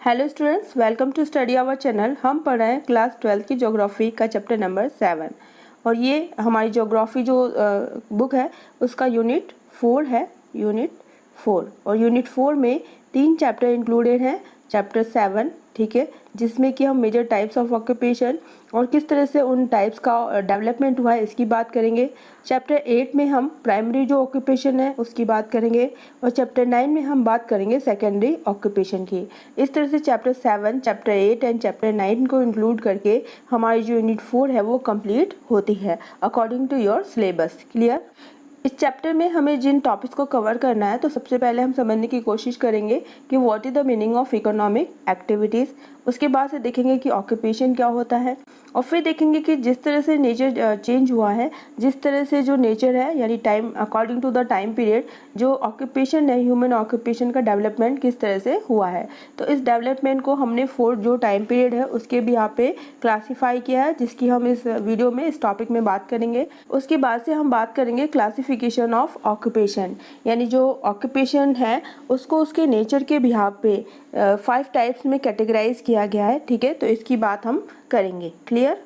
Hello students, welcome to study our channel. हम पढ़ रहे हैं क्लास 12 की ज्योग्राफी का चैप्टर नंबर 7 और ये हमारी ज्योग्राफी जो बुक है उसका यूनिट 4 है, यूनिट 4। और यूनिट 4 में 3 चैप्टर इंक्लूडेड हैं। चैप्टर 7, ठीक है, जिसमें कि हम मेजर टाइप्स ऑफ ऑक्यूपेशन और किस तरह से उन टाइप्स का डेवलपमेंट हुआ है इसकी बात करेंगे। चैप्टर 8 में हम प्राइमरी जो ऑक्यूपेशन है उसकी बात करेंगे और चैप्टर 9 में हम बात करेंगे सेकेंडरी ऑक्यूपेशन की। इस तरह से चैप्टर 7, चैप्टर 8 एंड चैप्टर 9 को इंक्लूड करके हमारी जो यूनिट 4 है वो कंप्लीट होती है according to your syllabus. Clear? इस चैप्टर में हमें जिन टॉपिक्स को कवर करना है तो सबसे पहले हम समझने की कोशिश करेंगे कि what is the meaning of economic activities. उसके बाद से देखेंगे कि ऑक्यूपेशन क्या होता है और फिर देखेंगे कि जिस तरह से नेचर चेंज हुआ है, जिस तरह से जो नेचर है यानी time according to the time period जो ऑक्यूपेशन है, ह्यूमन ऑक्यूपेशन का डेवलपमेंट किस तरह से हुआ है। तो इस डेवलपमेंट को हमने 4 जो टाइम पीरियड है उसके भी यहाँ पे क्लासीफाई किया है, जिसकी हम इस वीडियो में इस टॉपिक में बात करेंगे। उसके बाद से हम बात करेंगे क्लासिफिकेशन ऑफ ऑक्यूपेशन, यानी जो ऑक्यूपेशन है उसको उसके नेचर के बिहाफ पे 5 टाइप्स में कैटेगराइज किया गया है। ठीक है, तो इसकी बात हम करेंगे। क्लियर?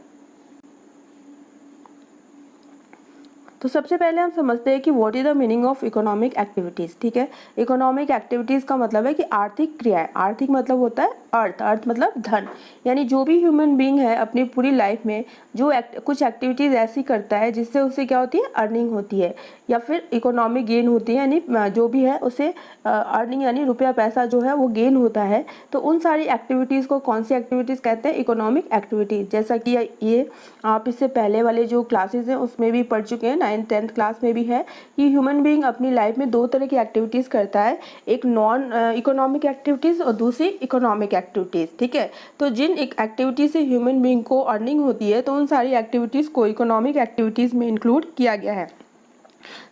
तो सबसे पहले हम समझते हैं कि what is the meaning of economic activities. ठीक है, इकोनॉमिक एक्टिविटीज़ का मतलब है कि आर्थिक क्रियाएं। आर्थिक मतलब होता है अर्थ, अर्थ मतलब धन, यानी जो भी ह्यूमन बीइंग है अपनी पूरी लाइफ में जो कुछ एक्टिविटीज़ ऐसी करता है जिससे उसे क्या होती है, अर्निंग होती है या फिर इकोनॉमिक गेन होती है, यानी जो भी है उसे अर्निंग यानी रुपया पैसा जो है वो गेन होता है। तो उन सारी एक्टिविटीज़ को कौन सी एक्टिविटीज़ कहते हैं? Economic activities. जैसा कि ये आप इससे पहले वाले जो क्लासेज हैं उसमें भी पढ़ चुके हैं, 9th 10th क्लास में भी है कि ह्यूमन बीइंग अपनी लाइफ में 2 तरह की एक्टिविटीज़ करता है, एक नॉन इकोनॉमिक एक्टिविटीज़ और दूसरी इकोनॉमिक एक्टिविटीज़। ठीक है, तो जिन एक्टिविटीज़ से ह्यूमन बीइंग को अर्निंग होती है तो उन सारी एक्टिविटीज़ को इकोनॉमिक एक्टिविटीज़ में इंक्लूड किया गया है।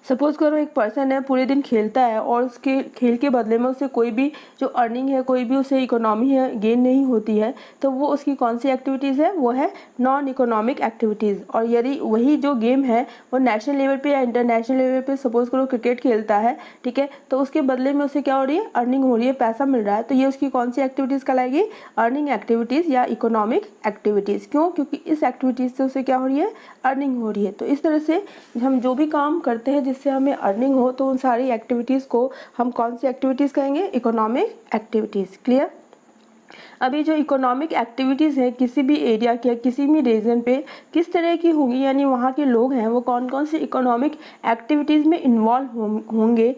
सपोज करो एक पर्सन है, पूरे दिन खेलता है और उसके खेल के बदले में उसे कोई भी जो अर्निंग है, कोई भी उसे इकोनॉमी है गेन नहीं होती है, तो वो उसकी कौन सी एक्टिविटीज़ है? वो है नॉन इकोनॉमिक एक्टिविटीज़। और यदि वही जो गेम है वो नेशनल लेवल पे या इंटरनेशनल लेवल पे सपोज करो क्रिकेट खेलता है, ठीक है, तो उसके बदले में उसे क्या हो रही है? अर्निंग हो रही है, पैसा मिल रहा है, तो ये उसकी कौन सी एक्टिविटीज़ कहलाएगी? अर्निंग एक्टिविटीज़ या इकोनॉमिक एक्टिविटीज़। क्यों? क्योंकि इस एक्टिविटीज़ से उसे क्या हो रही है? अर्निंग हो रही है। तो इस तरह से हम जो भी काम करते हैं जिससे हमें अर्निंग हो तो उन सारी एक्टिविटीज़ को हम कौन सी एक्टिविटीज़ कहेंगे? Economic activities. क्लियर? अभी जो इकोनॉमिक एक्टिविटीज़ है किसी भी एरिया के किसी भी रीजन पे किस तरह की होंगी, यानी वहाँ के लोग हैं वो कौन कौन सी इकोनॉमिक एक्टिविटीज़ में इन्वॉल्व होंगे,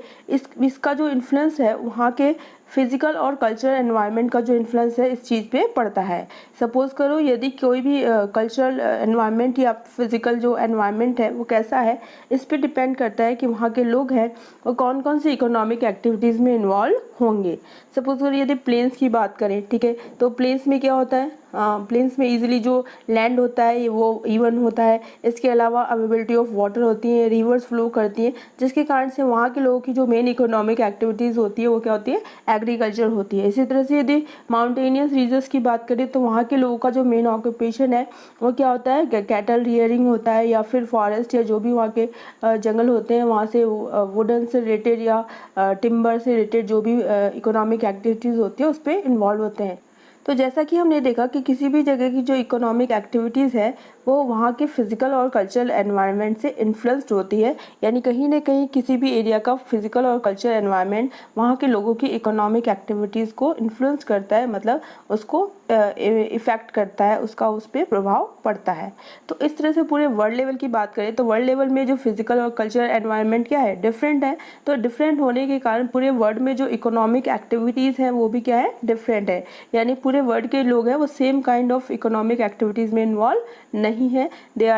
इसका जो इन्फ्लुएंस है वहाँ के फिजिकल और कल्चरल एनवायरनमेंट का जो इन्फ्लुएंस है इस चीज़ पे पड़ता है। सपोज करो यदि कोई भी कल्चरल एनवायरनमेंट या फिजिकल जो एनवायरनमेंट है वो कैसा है, इस पे डिपेंड करता है कि वहाँ के लोग हैं वो कौन कौन सी इकोनॉमिक एक्टिविटीज़ में इन्वॉल्व होंगे। सपोज करो यदि प्लेन्स की बात करें, ठीक है, तो प्लेन्स में क्या होता है? प्लेन्स में इजीली जो लैंड होता है वो इवन होता है। इसके अलावा अवेलेबिलिटी ऑफ वाटर होती है, रिवर्स फ्लो करती हैं, जिसके कारण से वहाँ के लोगों की जो मेन इकोनॉमिक एक्टिविटीज़ होती है वो क्या होती है? एग्रीकल्चर होती है। इसी तरह से यदि माउंटेनियस रीजन्स की बात करें तो वहाँ के लोगों का जो मेन ऑक्यूपेशन है वो क्या होता है? कैटल रियरिंग होता है या फिर फॉरेस्ट या जो भी वहाँ के जंगल होते हैं वहाँ से वुडन से रिलेटेड या टिम्बर से रिलेटेड जो भी इकोनॉमिक एक्टिविटीज़ होती है उस पर इन्वॉल्व होते हैं। तो जैसा कि हमने देखा कि किसी भी जगह की जो इकोनॉमिक एक्टिविटीज़ है वो वहाँ के फिजिकल और कल्चरल एनवायरनमेंट से इन्फ्लुएंस्ड होती है, यानी कहीं ना कहीं किसी भी एरिया का फिजिकल और कल्चरल एनवायरनमेंट वहाँ के लोगों की इकोनॉमिक एक्टिविटीज़ को इन्फ्लुएंस करता है, मतलब उसको इफ़ेक्ट करता है, उसका उस पर प्रभाव पड़ता है। तो इस तरह से पूरे वर्ल्ड लेवल की बात करें तो वर्ल्ड लेवल में जो फिजिकल और कल्चरल एनवायरनमेंट क्या है? डिफरेंट है। तो डिफरेंट होने के कारण पूरे वर्ल्ड में जो इकोनॉमिक एक्टिविटीज़ हैं वो भी क्या है? डिफरेंट है, यानी पूरे वर्ल्ड के लोग हैं वो same kind of economic activities में इन्वॉल्व नहीं है। There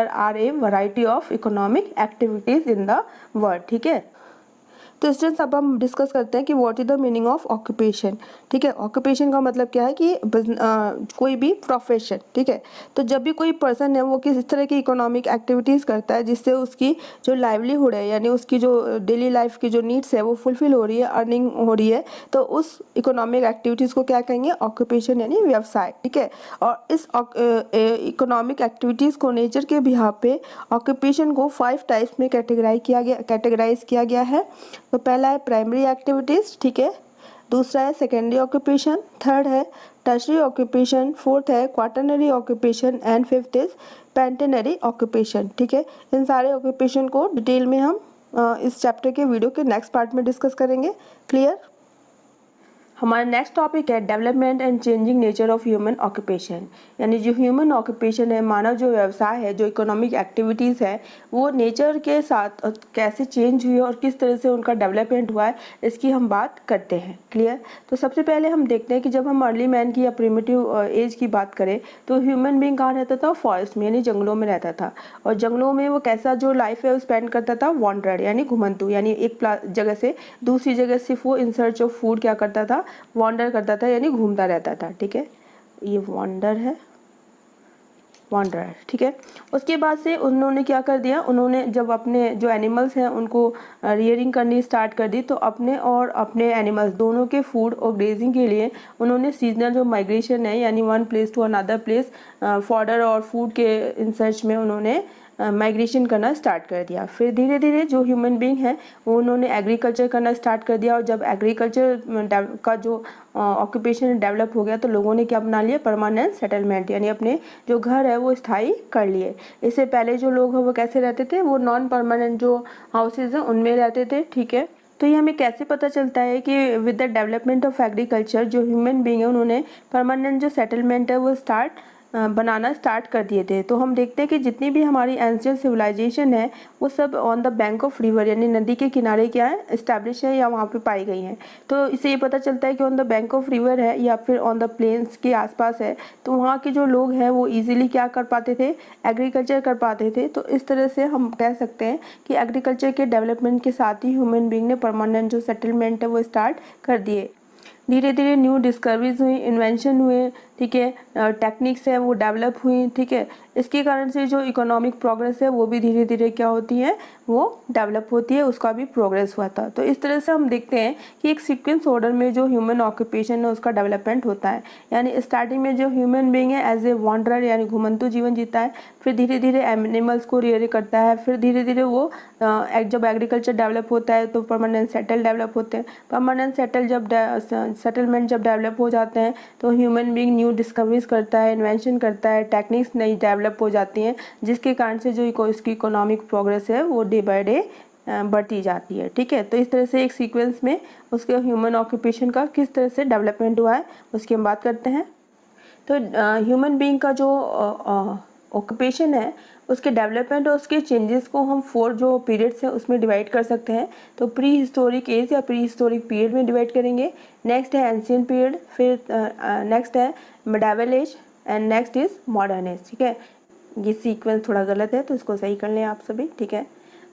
are a variety of economic activities in the world. ठीक है, तो स्टूडेंट्स अब हम डिस्कस करते हैं कि what is the meaning of occupation. ठीक है, ऑक्यूपेशन का मतलब क्या है कि कोई भी प्रोफेशन। ठीक है, तो जब भी कोई पर्सन है वो किस तरह की इकोनॉमिक एक्टिविटीज़ करता है जिससे उसकी जो लाइवलीहुड है यानी उसकी जो डेली लाइफ की जो नीड्स है वो फुलफिल हो रही है, अर्निंग हो रही है, तो उस इकोनॉमिक एक्टिविटीज़ को क्या कहेंगे? ऑक्यूपेशन यानी व्यवसाय। ठीक है, और इस इकोनॉमिक एक्टिविटीज़ को नेचर के बिहाफ पे ऑक्यूपेशन को 5 टाइप्स में कैटेगराइज किया गया है। तो पहला है प्राइमरी एक्टिविटीज़, ठीक है, दूसरा है सेकेंडरी ऑक्यूपेशन, थर्ड है टर्शरी ऑक्यूपेशन, फोर्थ है quaternary occupation and fifth is pentenary occupation. ठीक है, इन सारे ऑक्यूपेशन को डिटेल में हम इस चैप्टर के वीडियो के नेक्स्ट पार्ट में डिस्कस करेंगे। क्लियर। हमारा नेक्स्ट टॉपिक है development and changing nature of human occupation, यानी जो ह्यूमन ऑक्यूपेशन है, मानव जो व्यवसाय है, जो इकोनॉमिक एक्टिविटीज़ है, वो नेचर के साथ कैसे चेंज हुई और किस तरह से उनका डेवलपमेंट हुआ है, इसकी हम बात करते हैं। क्लियर। तो सबसे पहले हम देखते हैं कि जब हम अर्ली मैन की या प्रिमिटिव एज की बात करें तो ह्यूमन बीइंग कहाँ रहता था? फॉरेस्ट में, यानी जंगलों में रहता था। और जंगलों में वो कैसा जो लाइफ है वो स्पेंड करता था? वॉन्डर, यानी घुमंतु, यानी एक जगह से दूसरी जगह सिर्फ वो इन सर्च ऑफ फूड क्या करता था? वॉन्डर करता था, यानी घूमता रहता था। ठीक है, ये वॉन्डर है, वॉन्डरर। ठीक है, उसके बाद से उन्होंने क्या कर दिया, उन्होंने जब अपने जो एनिमल्स हैं उनको रियरिंग करनी स्टार्ट कर दी, तो अपने और अपने एनिमल्स दोनों के फूड और ग्रेजिंग के लिए उन्होंने सीजनल जो माइग्रेशन है, यानी one place to another place fodder और फूड के इन सर्च में उन्होंने माइग्रेशन करना स्टार्ट कर दिया। फिर धीरे धीरे जो ह्यूमन बीइंग है वो उन्होंने एग्रीकल्चर करना स्टार्ट कर दिया, और जब एग्रीकल्चर का जो ऑक्यूपेशन डेवलप हो गया तो लोगों ने क्या बना लिया? परमानेंट सेटलमेंट, यानी अपने जो घर है वो स्थायी कर लिए। इससे पहले जो लोग हैं वो कैसे रहते थे? वो नॉन परमानेंट जो हाउसेज हैं उनमें रहते थे। ठीक है, तो ये हमें कैसे पता चलता है कि with the development of agriculture जो ह्यूमन बीइंग है उन्होंने परमानेंट जो सेटलमेंट है वो बनाना स्टार्ट कर दिए थे। तो हम देखते हैं कि जितनी भी हमारी एंशियंट सिविलाइजेशन है वो सब on the bank of river, यानी नदी के किनारे क्या है? इस्टेब्लिश है या वहाँ पे पाई गई हैं। तो इससे ये पता चलता है कि on the bank of river है या फिर ऑन द प्लेन्स के आसपास है, तो वहाँ के जो लोग हैं वो ईजिली क्या कर पाते थे? एग्रीकल्चर कर पाते थे। तो इस तरह से हम कह सकते हैं कि एग्रीकल्चर के डेवलपमेंट के साथ ही ह्यूमन बीइंग ने परमानेंट जो सेटलमेंट है वो स्टार्ट कर दिए। धीरे धीरे न्यू डिस्कवरीज हुई, इन्वेंशन हुए। ठीक है, टेक्निक्स है वो डेवलप हुई। ठीक है, इसके कारण से जो इकोनॉमिक प्रोग्रेस है वो भी धीरे धीरे क्या होती है? वो डेवलप होती है, उसका भी प्रोग्रेस हुआ था। तो इस तरह से हम देखते हैं कि एक सीक्वेंस ऑर्डर में जो ह्यूमन ऑक्यूपेशन है उसका डेवलपमेंट होता है। यानी स्टार्टिंग में जो ह्यूमन बीइंग है एज ए वॉन्डरर, यानी घुमंतु जीवन जीता है, फिर धीरे धीरे एनिमल्स को रियर करता है, फिर धीरे धीरे वो जब एग्रीकल्चर डेवलप होता है तो परमानेंट सेटल डेवलप होते हैं। परमानेंट सेटलमेंट जब डेवलप हो जाते हैं तो ह्यूमन बीइंग न्यू डिस्कवरीज करता है, इन्वेंशन करता है, टेक्निक्स नई डेवलप हो जाती हैं, जिसके कारण से जो इसकी इकोनॉमिक प्रोग्रेस है वो डे बाय डे बढ़ती जाती है। ठीक है, तो इस तरह से एक सीक्वेंस में उसके ह्यूमन ऑक्यूपेशन का किस तरह से डेवलपमेंट हुआ है उसकी हम बात करते हैं। तो ह्यूमन बीइंग का जो ऑक्यूपेशन है उसके डेवलपमेंट और उसके चेंजेस को हम 4 जो पीरियड्स हैं उसमें डिवाइड कर सकते हैं। तो प्री हिस्टोरिक एज या प्री हिस्टोरिक पीरियड में डिवाइड करेंगे, नेक्स्ट है एंशियंट पीरियड, फिर नेक्स्ट है medieval age and next is modern age. ठीक है, ये सीक्वेंस थोड़ा गलत है तो इसको सही कर लें आप सभी। ठीक है,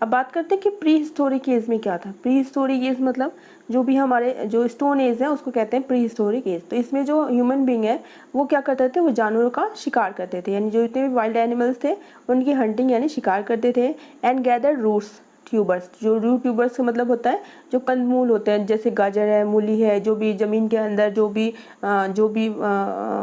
अब बात करते हैं कि प्री हिस्टोरिक एज में क्या था। प्री हिस्टोरिक एज मतलब जो भी हमारे जो स्टोन एज है उसको कहते हैं प्री हिस्टोरिक एज। तो इसमें जो ह्यूमन बीइंग है वो क्या करते थे? वो जानवरों का शिकार करते थे, यानी जो इतने भी वाइल्ड एनिमल्स थे उनकी हंटिंग यानी शिकार करते थे। एंड गैदर रूट्स ट्यूबर्स, जो रूट ट्यूबर्स का मतलब होता है जो कंदमूल होते हैं, जैसे गाजर है, मूली है, जो भी ज़मीन के अंदर जो भी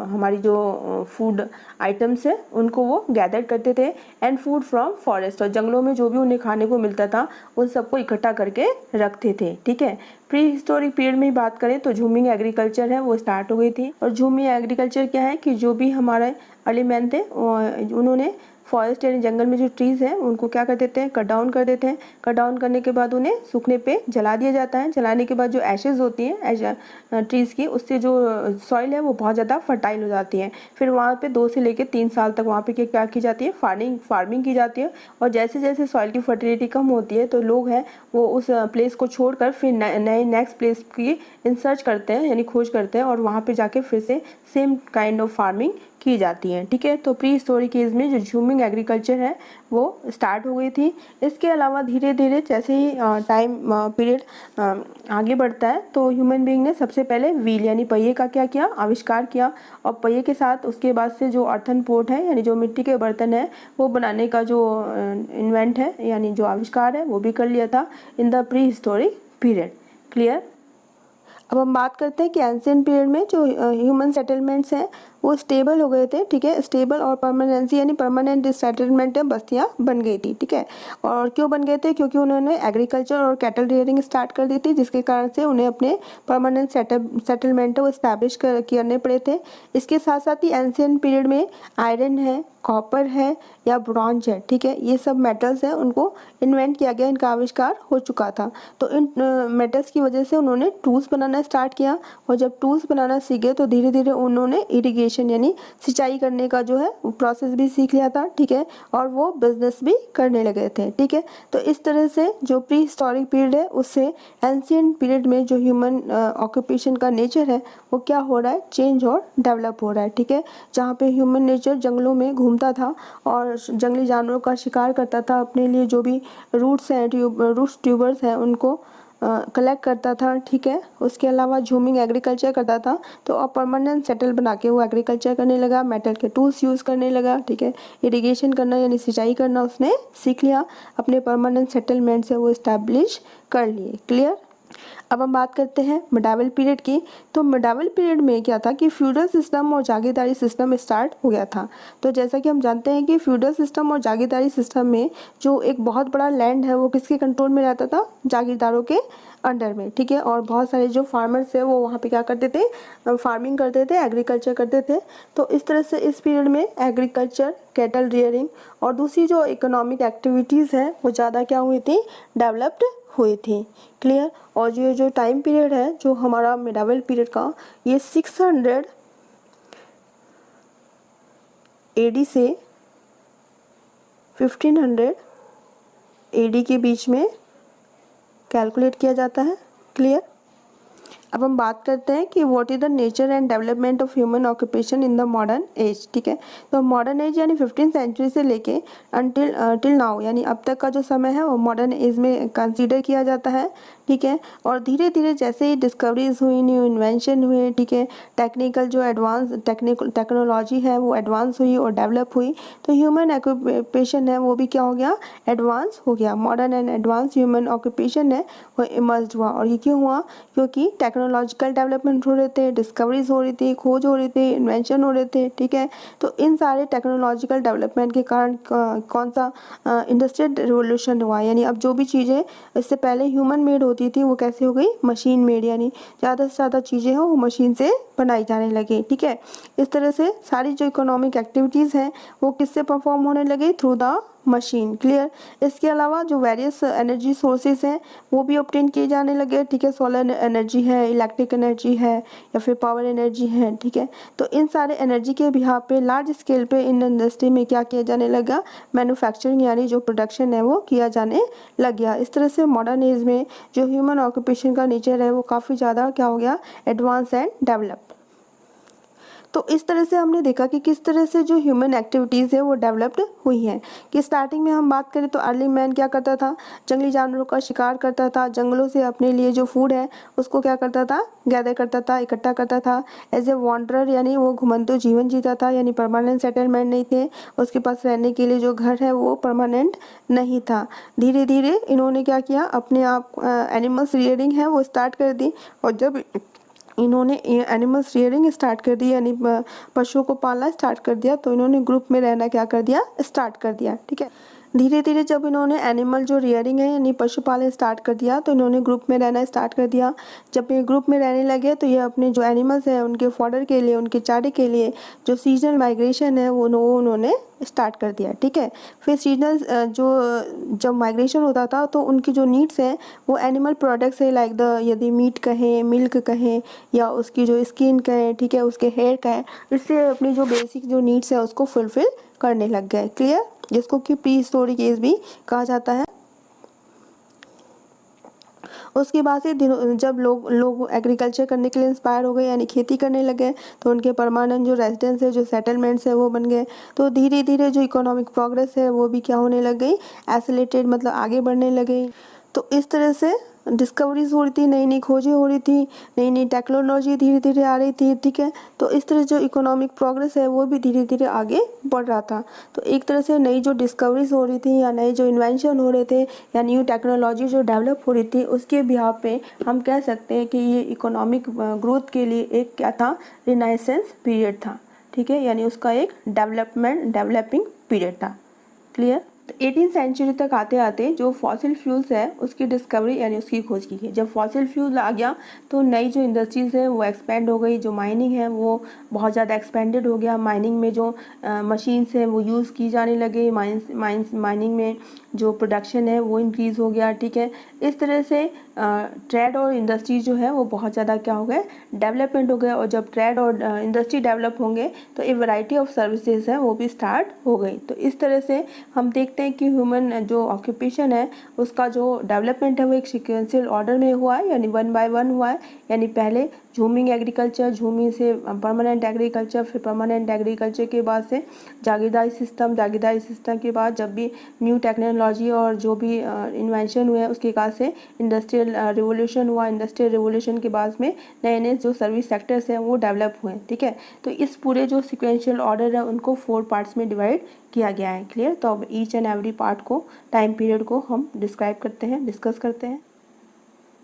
हमारी जो फूड आइटम्स है उनको वो गैदर करते थे। एंड फूड फ्रॉम फॉरेस्ट, और जंगलों में जो भी उन्हें खाने को मिलता था उन सबको इकट्ठा करके रखते थे। ठीक है, प्री हिस्टोरिक पीरियड में बात करें तो झूमिंग एग्रीकल्चर है वो स्टार्ट हो गई थी। और झूमिंग एग्रीकल्चर क्या है कि जो भी हमारे अर्ली मैन थे उन्होंने फॉरेस्ट यानी जंगल में जो ट्रीज़ हैं उनको क्या कर देते हैं? कट डाउन कर देते हैं। कट डाउन करने के बाद उन्हें सूखने पे जला दिया जाता है। जलाने के बाद जो एशेज़ होती हैं ट्रीज़ की, उससे जो सॉइल है वो बहुत ज़्यादा फर्टाइल हो जाती है। फिर वहाँ पे 2 से लेकर 3 साल तक वहाँ पे क्या की जाती है? फार्मिंग की जाती है। और जैसे जैसे सॉइल की फर्टिलिटी कम होती है तो लोग हैं वो उस प्लेस को छोड़कर फिर नए नेक्स्ट प्लेस की इंसर्च करते हैं, यानी खोज करते हैं, और वहाँ पे जाके फिर से सेम काइंड ऑफ फार्मिंग की जाती है। ठीक है, तो प्री हिस्टोरिक एज में जो झूमिंग एग्रीकल्चर है वो स्टार्ट हो गई थी। इसके अलावा धीरे धीरे जैसे ही टाइम पीरियड आगे बढ़ता है तो ह्यूमन बीइंग ने सबसे पहले व्हील यानी पहिए का क्या किया? आविष्कार किया। और पहिए के साथ उसके बाद से जो अर्थन पोट है यानी जो मिट्टी के बर्तन है वो बनाने का जो इन्वेंट है यानी जो आविष्कार है वो भी कर लिया था in the pre historic period. Clear. अब हम बात करते हैं कि एंशिएंट पीरियड में जो ह्यूमन सेटलमेंट्स हैं वो स्टेबल हो गए थे, ठीक है। स्टेबल और परमानेंसी यानी परमानेंट सेटलमेंट में बस्तियाँ बन गई थी, ठीक है। और क्यों बन गए थे? क्योंकि उन्होंने एग्रीकल्चर और कैटल रियरिंग स्टार्ट कर दी थी, जिसके कारण से उन्हें अपने परमानेंट सेटलमेंट को इस्टेब्लिश करने पड़े थे। इसके साथ साथ ही एंशिएंट पीरियड में आयरन है, कॉपर है या ब्रॉन्ज है, ठीक है, ये सब मेटल्स हैं, उनको इन्वेंट किया गया, इनका आविष्कार हो चुका था। तो इन मेटल्स की वजह से उन्होंने टूल्स बनाना स्टार्ट किया, और जब टूल्स बनाना सीखे तो धीरे धीरे उन्होंने इरिगेशन यानी सिंचाई करने का जो है प्रोसेस भी सीख लिया था, ठीक है, और वो बिजनेस भी करने लगे थे, ठीक है। तो इस तरह से जो प्री हिस्टोरिक पीरियड है उससे एंशिएंट पीरियड में जो ह्यूमन ऑक्यूपेशन का नेचर है वो क्या हो रहा है? चेंज और डेवलप हो रहा है, ठीक है। जहाँ पे ह्यूमन नेचर जंगलों में घूमता था और जंगली जानवरों का शिकार करता था, अपने लिए जो भी रूट्स हैं, रूट्स ट्यूबर्स हैं, उनको कलेक्ट करता था, ठीक है। उसके अलावा झूमिंग एग्रीकल्चर करता था, तो अब परमानेंट सेटल बना के वो एग्रीकल्चर करने लगा, मेटल के टूल्स यूज़ करने लगा, ठीक है। इरिगेशन करना यानी सिंचाई करना उसने सीख लिया, अपने परमानेंट सेटलमेंट से वो इस्टेब्लिश कर लिए। क्लियर? अब हम बात करते हैं मिडावल पीरियड की। तो मिडावल पीरियड में क्या था कि फ्यूडल सिस्टम और जागीरदारी सिस्टम स्टार्ट हो गया था। तो जैसा कि हम जानते हैं कि फ्यूडल सिस्टम और जागीरदारी सिस्टम में जो एक बहुत बड़ा लैंड है वो किसके कंट्रोल में रहता था? जागीरदारों के अंडर में, ठीक है। और बहुत सारे जो फार्मर्स है वो वहाँ पे क्या करते थे? फार्मिंग करते थे, एग्रीकल्चर करते थे। तो इस तरह से इस पीरियड में एग्रीकल्चर, कैटल रियरिंग और दूसरी जो इकोनॉमिक एक्टिविटीज़ हैं वो ज़्यादा क्या हुई थी? डेवलप्ड हुई थी। क्लियर? और ये जो टाइम पीरियड है जो हमारा मिडावल पीरियड का, ये 600 AD से 1500 AD के बीच में कैलकुलेट किया जाता है। क्लियर? अब हम बात करते हैं कि what is the nature and development of human occupation in the modern age, ठीक है। तो मॉडर्न एज यानी 15th सेंचुरी से लेके टिल नाउ यानी अब तक का जो समय है वो मॉडर्न एज में कंसीडर किया जाता है, ठीक है। और धीरे धीरे जैसे ही डिस्कवरीज हुई, न्यू इन्वेंशन हुए, ठीक है, टेक्निकल जो एडवांस टेक्नोलॉजी है वो एडवांस हुई और डेवलप हुई, तो ह्यूमन ऑक्यूपेशन है वो भी क्या हो गया? एडवांस हो गया। Modern and advance human occupation है वो इमर्ज हुआ। और ये क्यों हुआ? क्योंकि टेक्नोलॉजिकल डेवलपमेंट हो रहे थे, डिस्कवरीज हो रही थी, खोज हो रही थी, इन्वेंशन हो रहे थे, ठीक है। तो इन सारे टेक्नोलॉजिकल डेवलपमेंट के कारण कौन सा इंडस्ट्रियल रिवोल्यूशन हुआ, यानी अब जो भी चीज़ें इससे पहले ह्यूमन मेड होती थी वो कैसे हो गई? मशीन मेड, यानी ज़्यादा से ज़्यादा चीज़ें हैं वो मशीन से बनाई जाने लगी, ठीक है। इस तरह से सारी जो इकोनॉमिक एक्टिविटीज़ हैं वो किससे परफॉर्म होने लगी? Through the machine. क्लियर? इसके अलावा जो वेरियस एनर्जी सोर्सेज हैं वो भी ऑब्टेन किए जाने लगे, ठीक है। सोलर एनर्जी है, इलेक्ट्रिक एनर्जी है या फिर पावर एनर्जी है, ठीक है। तो इन सारे एनर्जी के बिहार पे लार्ज स्केल पे इन इंडस्ट्री में क्या किया जाने लगा? मैन्युफैक्चरिंग यानी जो प्रोडक्शन है वो किया जाने लग गया। इस तरह से मॉडर्न एज में जो ह्यूमन ऑक्यूपेशन का नेचर है वो काफ़ी ज़्यादा क्या हो गया? Advance and develop. तो इस तरह से हमने देखा कि किस तरह से जो ह्यूमन एक्टिविटीज़ है वो डेवलप्ड हुई हैं। कि स्टार्टिंग में हम बात करें तो अर्ली मैन क्या करता था? जंगली जानवरों का शिकार करता था, जंगलों से अपने लिए जो फूड है उसको क्या करता था? गैदर करता था, इकट्ठा करता था। एज ए वॉन्डरर यानी वो घुमंतु जीवन जीता था, यानी परमानेंट सेटलमेंट नहीं थे, उसके पास रहने के लिए जो घर है वो परमानेंट नहीं था। धीरे धीरे इन्होंने क्या किया? अपने आप एनिमल्स रियरिंग है वो स्टार्ट कर दी। और जब इन्होंने एनिमल्स रियरिंग स्टार्ट कर दी यानी पशुओं को पालना स्टार्ट कर दिया, तो इन्होंने ग्रुप में रहना क्या कर दिया? स्टार्ट कर दिया, ठीक है। धीरे धीरे जब इन्होंने एनिमल जो रियरिंग है यानी पशुपालन स्टार्ट कर दिया तो इन्होंने ग्रुप में रहना स्टार्ट कर दिया। जब ये ग्रुप में रहने लगे तो ये अपने जो एनिमल्स हैं उनके फॉडर के लिए, उनके चारे के लिए जो सीजनल माइग्रेशन है वो उन्होंने स्टार्ट कर दिया, ठीक है। फिर सीजनल जब माइग्रेशन होता था तो उनकी जो नीड्स हैं वो एनिमल प्रोडक्ट्स है, लाइक यदि मीट कहें, मिल्क कहें या उसकी जो स्किन कहें, ठीक है, उसके हेयर कहें, इससे अपनी जो बेसिक जो नीड्स है उसको फुलफिल करने लग गए। क्लियर? जिसको कि प्री हिस्टोरिक एज भी कहा जाता है। उसके बाद से जब लोग एग्रीकल्चर करने के लिए इंस्पायर हो गए यानी खेती करने लगे तो उनके परमानेंट जो रेजिडेंस है, जो सेटलमेंट्स है वो बन गए। तो धीरे धीरे जो इकोनॉमिक प्रोग्रेस है वो भी क्या होने लग गई? एक्सेलरेटेड, मतलब आगे बढ़ने लगे। तो इस तरह से डिस्कवरीज हो रही थी, नई नई खोजें हो रही थी, नई नई टेक्नोलॉजी धीरे धीरे आ रही थी, ठीक है। तो इस तरह जो इकोनॉमिक प्रोग्रेस है वो भी धीरे धीरे आगे बढ़ रहा था। तो एक तरह से नई जो डिस्कवरीज हो रही थी या नए जो इन्वेंशन हो रहे थे या न्यू टेक्नोलॉजी जो डेवलप हो रही थी, उसके बिहाफ पे हम कह सकते हैं कि ये इकोनॉमिक ग्रोथ के लिए एक क्या था, रिनाइसेंस पीरियड था, ठीक है, यानी उसका एक डेवलपिंग पीरियड था। क्लियर। तो 18 सेंचुरी तक आते आते जो फॉसिल फ्यूल्स है उसकी डिस्कवरी यानी उसकी खोज की गई। जब फॉसिल फ्यूल आ गया तो नई जो इंडस्ट्रीज़ है वो एक्सपेंड हो गई, जो माइनिंग है वो बहुत ज़्यादा एक्सपेंडेड हो गया। माइनिंग में जो मशीन्स हैं वो यूज़ की जाने लगे, माइनिंग में जो प्रोडक्शन है वो इंक्रीज़ हो गया, ठीक है। इस तरह से ट्रेड और इंडस्ट्री जो है वो बहुत ज़्यादा क्या हो गए, डेवलपमेंट हो गए। और जब ट्रेड और इंडस्ट्री डेवलप होंगे तो एक वैरायटी ऑफ सर्विसेज है वो भी स्टार्ट हो गई। तो इस तरह से हम देखते हैं कि ह्यूमन जो ऑक्यूपेशन है उसका जो डेवलपमेंट है वो एक सीक्वेंशियल ऑर्डर में हुआ है, यानी 1 बाय 1 हुआ है। यानी पहले झूमिंग एग्रीकल्चर, झूमिंग से परमानेंट एग्रीकल्चर, फिर परमानेंट एग्रीकल्चर के बाद से जागीरदारी सिस्टम के बाद जब भी न्यू टेक्नोलॉजी और जो भी इन्वेंशन हुए उसके बाद से इंडस्ट्रियल रिवोल्यूशन हुआ। इंडस्ट्रियल रिवोल्यूशन के बाद में नए नए जो सर्विस सेक्टर्स हैं वो डेवलप हुए, ठीक है। तो इस पूरे जो सिक्वेंशियल ऑर्डर है उनको 4 पार्ट्स में डिवाइड किया गया है। क्लियर। तो अब ईच एंड एवरी पार्ट को, टाइम पीरियड को हम डिस्क्राइब करते हैं, डिस्कस करते हैं।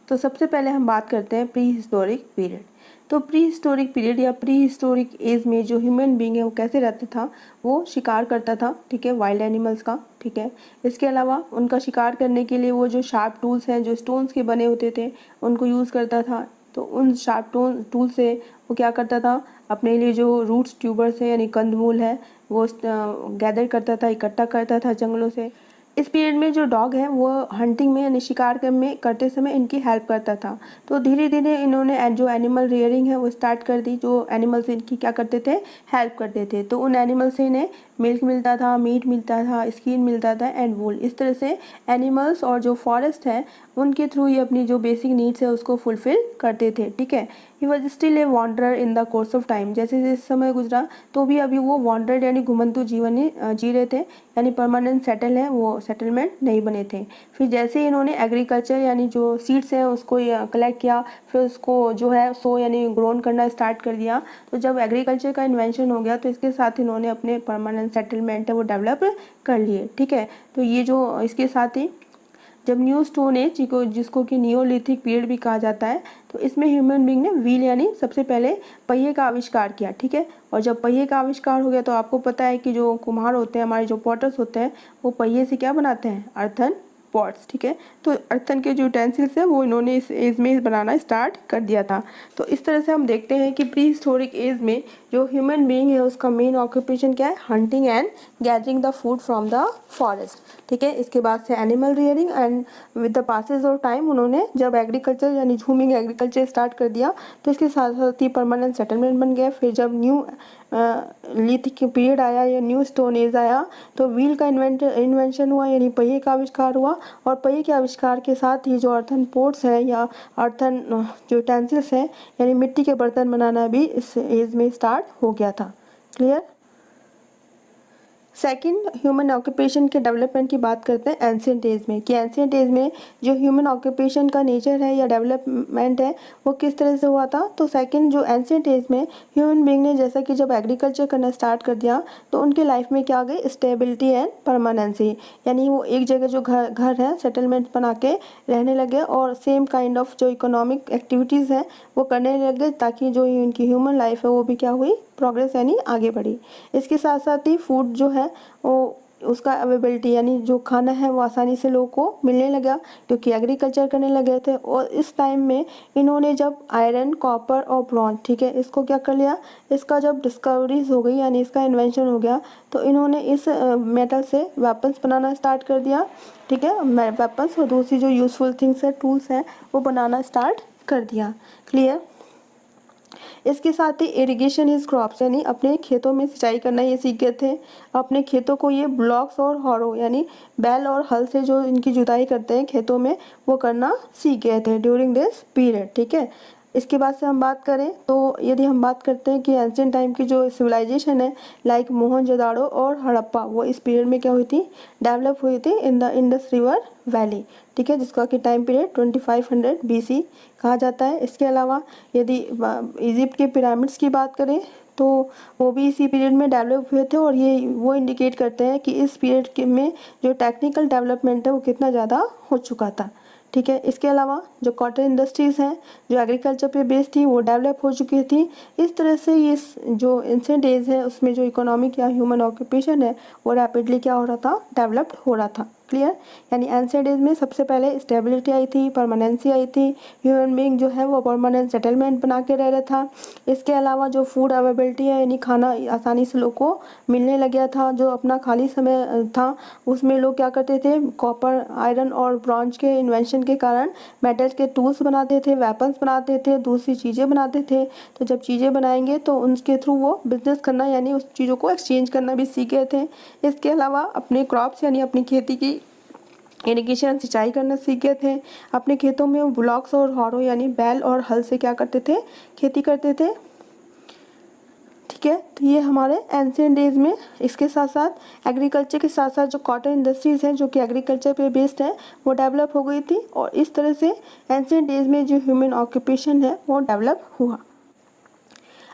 तो सबसे पहले हम बात करते हैं प्री हिस्टोरिक पीरियड। तो प्री हिस्टोरिक पीरियड या प्री हिस्टोरिक एज में जो ह्यूमन बीइंग है वो कैसे रहता था, वो शिकार करता था, ठीक है, वाइल्ड एनिमल्स का, ठीक है। इसके अलावा उनका शिकार करने के लिए वो जो शार्प टूल्स हैं जो स्टोन्स के बने होते थे उनको यूज़ करता था। तो उन शार्प टूल से वो क्या करता था, अपने लिए जो रूट्स ट्यूबर्स है यानी कंदमूल है वो गैदर करता था, इकट्ठा करता था जंगलों से। इस पीरियड में जो डॉग है वो हंटिंग में यानी शिकार करते समय इनकी हेल्प करता था। तो धीरे धीरे इन्होंने जो एनिमल रियरिंग है वो स्टार्ट कर दी, जो एनिमल्स इनकी क्या करते थे, हेल्प करते थे। तो उन एनिमल से इन्हें मिल्क मिलता था, मीट मिलता था, स्किन मिलता था एंड वूल। इस तरह से एनिमल्स और जो फॉरेस्ट है उनके थ्रू ये अपनी जो बेसिक नीड्स है उसको फुलफिल करते थे, ठीक है। He was still a wanderer in the course of time. जैसे जैसे समय गुजरा तो भी अभी वो वॉन्डर यानी घुमंतु जीवन ही जी रहे थे, यानी परमानेंट सेटल है वो सेटलमेंट नहीं बने थे। फिर जैसे ही इन्होंने एग्रीकल्चर यानी जो सीड्स हैं उसको कलेक्ट किया, फिर उसको जो है सो यानी ग्रोन करना स्टार्ट कर दिया। तो जब एग्रीकल्चर का इन्वेंशन हो गया तो इसके साथ इन्होंने अपने परमानेंट सेटलमेंट है वो डेवलप कर लिए, ठीक है। तो ये जो इसके साथ ही जब न्यू स्टोन एज जिसको कि नियोलिथिक पीरियड भी कहा जाता है, तो इसमें ह्यूमन बीइंग ने व्हील यानी सबसे पहले पहिए का आविष्कार किया, ठीक है। और जब पहिए का आविष्कार हो गया तो आपको पता है कि जो कुम्हार होते हैं, हमारे जो पॉटर्स होते हैं, वो पहिए से क्या बनाते हैं, अर्थन पॉट्स, ठीक है। तो अर्थन के जो यूटेंसिल्स हैं वो इन्होंने इस एज में बनाना स्टार्ट कर दिया था। तो इस तरह से हम देखते हैं कि प्री हिस्टोरिक एज में जो ह्यूमन बीइंग है उसका मेन ऑक्यूपेशन क्या है, hunting and gathering the food from the forest, ठीक है। इसके बाद से animal rearing and with the passage of time उन्होंने जब एग्रीकल्चर यानी झूमिंग एग्रीकल्चर स्टार्ट कर दिया तो इसके साथ साथ ही परमानेंट सेटलमेंट बन गया। फिर जब न्यू लिथिक पीरियड आया या न्यू स्टोन एज आया तो व्हील का इन्वेंशन हुआ यानी पहिए का आविष्कार हुआ। और पहिए के आविष्कार के साथ ही जो अर्थन पोट्स है या अर्थन जो यूटेंसिल्स है यानी मिट्टी के बर्तन बनाना भी इस एज में स्टार्ट हो गया था। क्लियर। सेकंड, ह्यूमन ऑक्यूपेशन के डेवलपमेंट की बात करते हैं एंशिएंट एज में, कि एंशिएंट एज में जो ह्यूमन ऑक्यूपेशन का नेचर है या डेवलपमेंट है वो किस तरह से हुआ था। तो सेकंड जो एंशिएंट एज में ह्यूमन बीइंग ने जैसा कि जब एग्रीकल्चर करना स्टार्ट कर दिया तो उनके लाइफ में क्या आ गई, स्टेबिलिटी एंड परमानेंसी, यानी वो एक जगह जो घर है सेटलमेंट बना के रहने लगे और सेम काइंड ऑफ जो इकोनॉमिक एक्टिविटीज़ हैं वो करने लगे ताकि जो उनकी ह्यूमन लाइफ है वो भी क्या हुई, प्रोग्रेस यानी आगे बढ़ी। इसके साथ साथ ही फूड जो है वो उसका अवेलेबिलिटी यानी जो खाना है वो आसानी से लोगों को मिलने लगा क्योंकि एग्रीकल्चर करने लगे थे। और इस टाइम में इन्होंने जब आयरन, कॉपर और ब्रॉन्ज, ठीक है, इसको क्या कर लिया, इसका जब डिस्कवरीज हो गई यानी इसका इन्वेंशन हो गया तो इन्होंने इस मेटल से वेपन्स बनाना स्टार्ट कर दिया, ठीक है। वेपन्स और दूसरी जो यूजफुल थिंग्स है, टूल्स हैं, वो बनाना स्टार्ट कर दिया। क्लियर। इसके साथ ही इरिगेशन इज क्रॉप्स यानी अपने खेतों में सिंचाई करना ये सीख गए थे। अपने खेतों को ये ब्लॉक्स और हॉरो यानी बैल और हल से जो इनकी जुताई करते हैं खेतों में वो करना सीख गए थे ड्यूरिंग दिस पीरियड, ठीक है। इसके बाद से हम बात करें तो यदि हम बात करते हैं कि एंशियंट टाइम की जो सिविलाइजेशन है लाइक मोहनजोदाड़ो और हड़प्पा, वो इस पीरियड में क्या हुई थी, डेवलप हुई थी in the Indus river valley, ठीक है, जिसका कि टाइम पीरियड 2500 BC कहा जाता है। इसके अलावा यदि इजिप्ट के पिरामिड्स की बात करें तो वो भी इसी पीरियड में डेवलप हुए थे, और ये वो इंडिकेट करते हैं कि इस पीरियड में जो टेक्निकल डेवलपमेंट है वो कितना ज़्यादा हो चुका था, ठीक है। इसके अलावा जो कॉटन इंडस्ट्रीज़ हैं जो एग्रीकल्चर पे बेस्ड थी वो डेवलप हो चुकी थी। इस तरह से ये जो एंशिएंट एज है उसमें जो इकोनॉमिक या ह्यूमन ऑक्यूपेशन है वो रैपिडली क्या हो रहा था, डेवलप्ड हो रहा था। क्लियर, यानी एंशिएंट एज में सबसे पहले स्टेबिलिटी आई थी, परमानेंसी आई थी, ह्यूमन बीइंग जो है वो परमानेंट सेटलमेंट बना के रह रहा था। इसके अलावा जो फूड अवेलेबिलिटी है यानी खाना आसानी से लोग को मिलने लग गया था। जो अपना खाली समय था उसमें लोग क्या करते थे, कॉपर, आयरन और ब्रॉन्ज के इन्वेंशन के कारण मेटल्स के टूल्स बनाते थे, वेपन्स बनाते थे, दूसरी चीज़ें बनाते थे। तो जब चीज़ें बनाएंगे तो उनके थ्रू वो बिजनेस करना यानी उस चीज़ों को एक्सचेंज करना भी सीख गए थे। इसके अलावा अपने क्रॉप्स यानी अपनी खेती की इरिगेशन सिंचाई करना सीख गए थे। अपने खेतों में वो ब्लॉक्स और हौरों यानी बैल और हल से क्या करते थे, खेती करते थे, ठीक है। तो ये हमारे एंशिएंट डेज में, इसके साथ साथ एग्रीकल्चर के साथ साथ जो कॉटन इंडस्ट्रीज़ हैं जो कि एग्रीकल्चर पे बेस्ड है वो डेवलप हो गई थी, और इस तरह से एंशिएंट डेज में जो ह्यूमन ऑक्यूपेशन है वो डेवलप हुआ।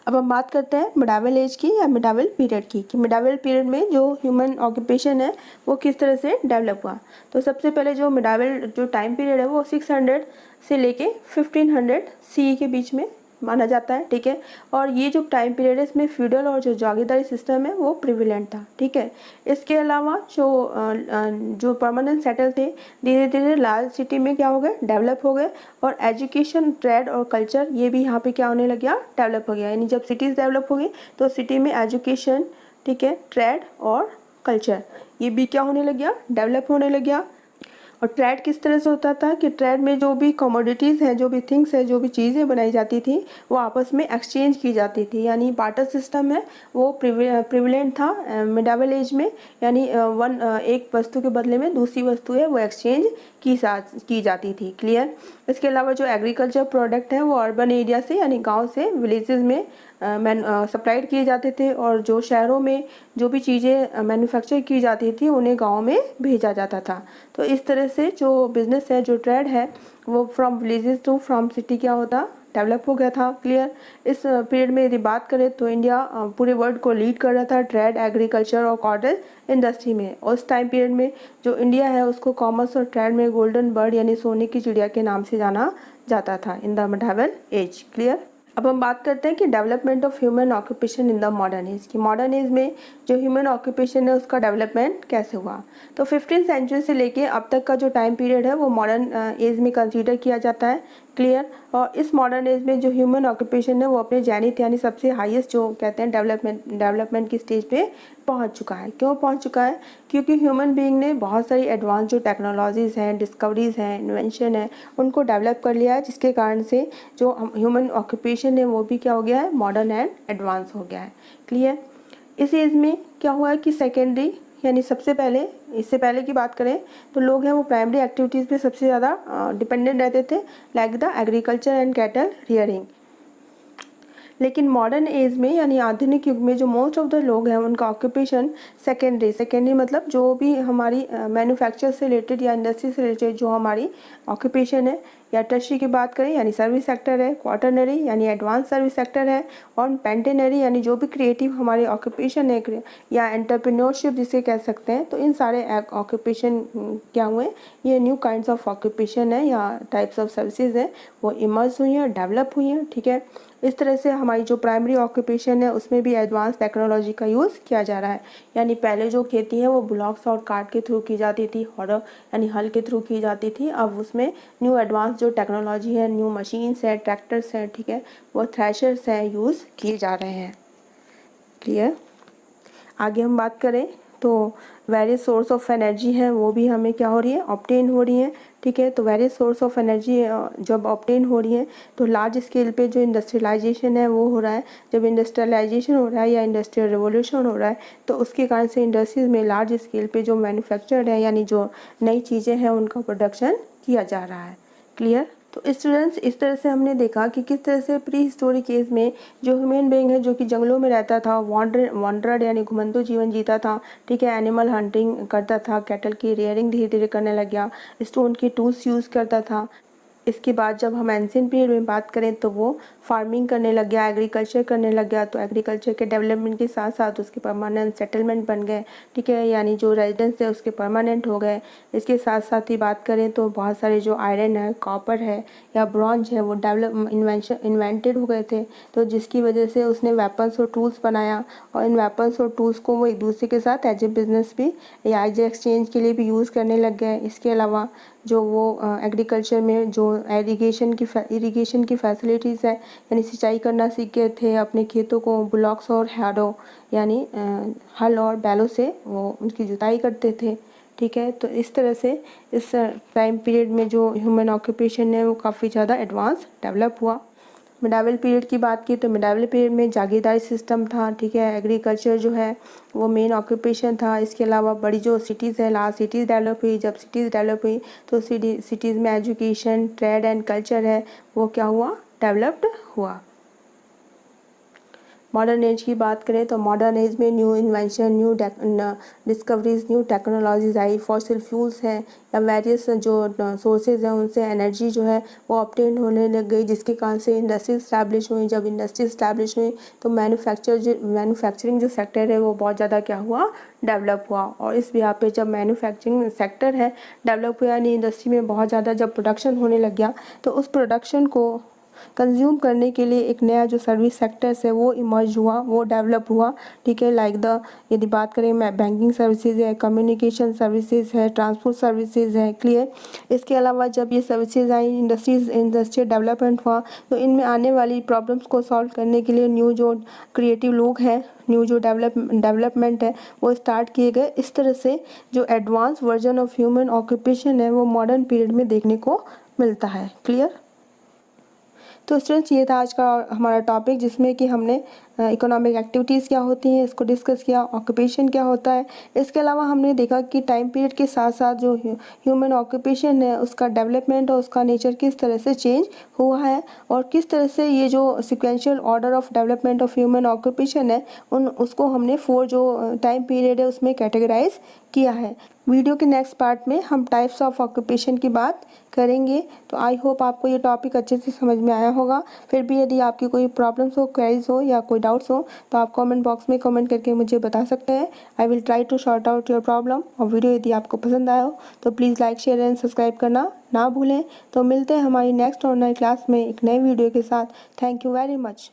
अब हम बात करते हैं मिडावल एज की या मिडावल पीरियड की, कि मिडावल पीरियड में जो ह्यूमन ऑक्यूपेशन है वो किस तरह से डेवलप हुआ। तो सबसे पहले जो मिडावल जो टाइम पीरियड है वो 600 से लेके 1500 CE के बीच में माना जाता है, ठीक है। और ये जो टाइम पीरियड है इसमें फ्यूडल और जो जागीरदारी सिस्टम है वो प्रिविलेंट था, ठीक है। इसके अलावा जो परमानेंट सेटल थे धीरे धीरे लार्ज सिटी में क्या हो गए, डेवलप हो गए, और एजुकेशन, ट्रेड और कल्चर ये भी यहाँ पे क्या होने लग गया, डेवलप हो गया। यानी जब सिटीज़ डेवलप हो गई तो सिटी में एजुकेशन, ठीक है, ट्रेड और कल्चर ये भी क्या होने लग गया, डेवलप होने लग गया। और ट्रेड किस तरह से होता था कि ट्रेड में जो भी कमोडिटीज़ हैं, जो भी थिंग्स है, जो भी चीज़ें बनाई जाती थी वो आपस में एक्सचेंज की जाती थी, यानी बार्टर सिस्टम है वो प्रिविलेंट था मिडावल एज में। यानी एक वस्तु के बदले में दूसरी वस्तु है वो एक्सचेंज की जाती थी। क्लियर। इसके अलावा जो एग्रीकल्चर प्रोडक्ट है वो अर्बन एरिया से यानी गाँव से विलेजेस में सप्लाइड किए जाते थे, और जो शहरों में जो भी चीज़ें मैन्युफैक्चर की जाती थी उन्हें गाँव में भेजा जाता था। तो इस तरह से जो बिज़नेस है, जो ट्रेड है वो from villages to from city क्या होता, डेवलप हो गया था। क्लियर। इस पीरियड में यदि बात करें तो इंडिया पूरे वर्ल्ड को लीड कर रहा था ट्रेड, एग्रीकल्चर और कॉटन इंडस्ट्री में। और उस टाइम पीरियड में जो इंडिया है उसको कॉमर्स और ट्रेड में गोल्डन बर्ड यानी सोने की चिड़िया के नाम से जाना जाता था इन द मिडावल एज। क्लियर। अब हम बात करते हैं कि development of human occupation in the modern age, कि मॉडर्न एज में जो ह्यूमन ऑक्यूपेशन है उसका डेवलपमेंट कैसे हुआ। तो 15th सेंचुरी से लेके अब तक का जो टाइम पीरियड है वो मॉडर्न एज में कंसीडर किया जाता है। क्लियर। और इस मॉडर्न एज में जो ह्यूमन ऑक्यूपेशन है वो अपने जेनिथ यानी सबसे हाईएस्ट जो कहते हैं डेवलपमेंट की स्टेज पे पहुंच चुका है। क्यों पहुंच चुका है, क्योंकि ह्यूमन बीइंग ने बहुत सारी एडवांस जो टेक्नोलॉजीज़ हैं, डिस्कवरीज़ हैं, इन्वेंशन है, उनको डेवलप कर लिया है, जिसके कारण से जो ह्यूमन ऑक्यूपेशन है वो भी क्या हो गया है, मॉडर्न एंड एडवांस हो गया है। क्लियर। इस एज में क्या हुआ है कि सेकेंडरी यानी सबसे पहले, इससे पहले की बात करें तो लोग हैं वो प्राइमरी एक्टिविटीज़ पे सबसे ज़्यादा डिपेंडेंट रहते थे, like the agriculture and cattle rearing. लेकिन मॉडर्न एज में यानी आधुनिक युग में जो मोस्ट ऑफ द लोग हैं उनका ऑक्यूपेशन सेकेंडरी मतलब जो भी हमारी मैन्युफैक्चर से रिलेटेड या इंडस्ट्री से रिलेटेड जो हमारी ऑक्यूपेशन है, या टर्शरी की बात करें यानी सर्विस सेक्टर है, क्वार्टरनरी यानी एडवांस सर्विस सेक्टर है, और पेंटेनरी यानी जो भी क्रिएटिव हमारे ऑक्यूपेशन है या एंटरप्रेन्योरशिप जिसे कह सकते हैं। तो इन सारे ऑक्यूपेशन क्या हुए, ये न्यू काइंड्स ऑफ ऑक्यूपेशन है या टाइप्स ऑफ सर्विसेज है वो इमर्ज हुई हैं, डेवलप हुई हैं। ठीक है। इस तरह से हमारी जो प्राइमरी ऑक्यूपेशन है उसमें भी एडवांस टेक्नोलॉजी का यूज़ किया जा रहा है। यानी पहले जो खेती है वो ब्लॉक्स और कार्ट के थ्रू की जाती थी, और यानी हल के थ्रू की जाती थी। अब उसमें न्यू एडवांस जो टेक्नोलॉजी है, न्यू मशीन्स है, ट्रैक्टर्स हैं, ठीक है, वो थ्रेशर्स हैं, यूज़ किए जा रहे हैं। क्लियर। आगे हम बात करें तो वेरियस सोर्स ऑफ एनर्जी हैं वो भी हमें क्या हो रही है, ऑब्टेन हो रही हैं। ठीक है। तो वेरियस सोर्स ऑफ एनर्जी जब ऑब्टेन हो रही है तो लार्ज स्केल पे जो इंडस्ट्रियलाइजेशन है वो हो रहा है। जब इंडस्ट्रियलाइजेशन हो रहा है या इंडस्ट्रियल रिवोल्यूशन हो रहा है तो उसके कारण से इंडस्ट्रीज में लार्ज स्केल पे जो मैन्युफैक्चर्ड है यानी जो नई चीज़ें हैं उनका प्रोडक्शन किया जा रहा है। क्लियर। तो स्टूडेंट्स, इस तरह से हमने देखा कि किस तरह से प्री हिस्टोरिक एज में जो ह्यूमन बीइंग है जो कि जंगलों में रहता था, वॉन्डरड यानी घुमंतु जीवन जीता था, ठीक है, एनिमल हंटिंग करता था, कैटल की रेयरिंग धीरे धीरे करने लग गया, स्टोन की टूल्स यूज़ करता था। इसके बाद जब हम एंशिएंट पीरियड में बात करें तो वो फार्मिंग करने लग गया, एग्रीकल्चर करने लग गया। तो एग्रीकल्चर के डेवलपमेंट के साथ साथ उसके परमानेंट सेटलमेंट बन गए, ठीक है, यानी जो रेजिडेंस है उसके परमानेंट हो गए। इसके साथ साथ ही बात करें तो बहुत सारे जो आयरन है, कॉपर है या ब्रॉन्ज है वो इन्वेंटेड हो गए थे। तो जिसकी वजह से उसने वेपन्स और टूल्स बनाया और इन वेपन्स और टूल्स को वो एक दूसरे के साथ एज ए बिजनेस भी या एज ए एक्सचेंज के लिए भी यूज़ करने लग गए। इसके अलावा जो वो एग्रीकल्चर में जो इरिगेशन की फैसिलिटीज़ है, यानी सिंचाई करना सीख गए थे, अपने खेतों को बुलॉक्स और हैरो यानी हल और बैलों से वो उनकी जुताई करते थे, ठीक है। तो इस तरह से इस टाइम पीरियड में जो ह्यूमन ऑक्यूपेशन है वो काफ़ी ज़्यादा एडवांस डेवलप हुआ। मिडावल पीरियड की बात की तो मिडावल पीरियड में जागीरदारी सिस्टम था, ठीक है, एग्रीकल्चर जो है वो मेन ऑक्यूपेशन था। इसके अलावा बड़ी जो सिटीज़ है, लार्ज सिटीज़ डेवलप हुई। जब सिटीज़ डेवलप हुई तो सिटीज़ में एजुकेशन, ट्रेड एंड कल्चर है वो क्या हुआ, डेवलप्ड हुआ। मॉडर्न एज की बात करें तो मॉडर्न एज में new invention, new discoveries, new technologies आई, फॉसिल फ्यूल्स हैं या वेरियस जो सोर्सेज हैं उनसे एनर्जी जो है वो ऑब्टेन होने लग गई, जिसके कारण से इंडस्ट्री स्टैब्लिश हुई। जब इंडस्ट्री स्टैब्लिश हुई तो मैन्युफैक्चरिंग जो सेक्टर है वो बहुत ज़्यादा क्या हुआ, डेवलप हुआ। और इस बिहार पे जब मैन्युफैक्चरिंग सेक्टर है डेवलप हुआ यानी इंडस्ट्री में बहुत ज़्यादा जब प्रोडक्शन होने लग गया तो उस प्रोडक्शन को कंज्यूम करने के लिए एक नया जो सर्विस सेक्टर्स है वो इमर्ज हुआ, वो डेवलप हुआ, ठीक है। लाइक यदि बात करें बैंकिंग सर्विसेज है, कम्युनिकेशन सर्विसेज है, ट्रांसपोर्ट सर्विसेज है, क्लियर। इसके अलावा जब ये सर्विसेज आई, इंडस्ट्रियल डेवलपमेंट हुआ तो इनमें आने वाली प्रॉब्लम्स को सॉल्व करने के लिए न्यू जो क्रिएटिव लोग हैं, न्यू जो डेवलपमेंट है वो स्टार्ट किए गए। इस तरह से जो advance version of human occupation है वो मॉडर्न पीरियड में देखने को मिलता है, क्लियर। तो स्टूडेंट्स, ये था आज का हमारा टॉपिक जिसमें कि हमने इकोनॉमिक एक्टिविटीज़ क्या होती हैं इसको डिस्कस किया, ऑक्यूपेशन क्या होता है। इसके अलावा हमने देखा कि टाइम पीरियड के साथ साथ जो ह्यूमन ऑक्यूपेशन है उसका डेवलपमेंट और उसका नेचर किस तरह से चेंज हुआ है और किस तरह से ये जो sequential order of development of human occupation है उसको हमने 4 जो टाइम पीरियड है उसमें कैटेगराइज किया है। वीडियो के नेक्स्ट पार्ट में हम टाइप्स ऑफ ऑक्यूपेशन की बात करेंगे। तो आई होप आपको ये टॉपिक अच्छे से समझ में आया होगा। फिर भी यदि आपकी कोई प्रॉब्लम्स हो, क्वेरीज हो या कोई डाउट्स हो तो आप कमेंट बॉक्स में कमेंट करके मुझे बता सकते हैं। I will try to sort out your problem. और वीडियो यदि आपको पसंद आया हो तो please like, share and subscribe करना ना भूलें। तो मिलते हैं हमारी नेक्स्ट ऑनलाइन क्लास में एक नए वीडियो के साथ। Thank you very much.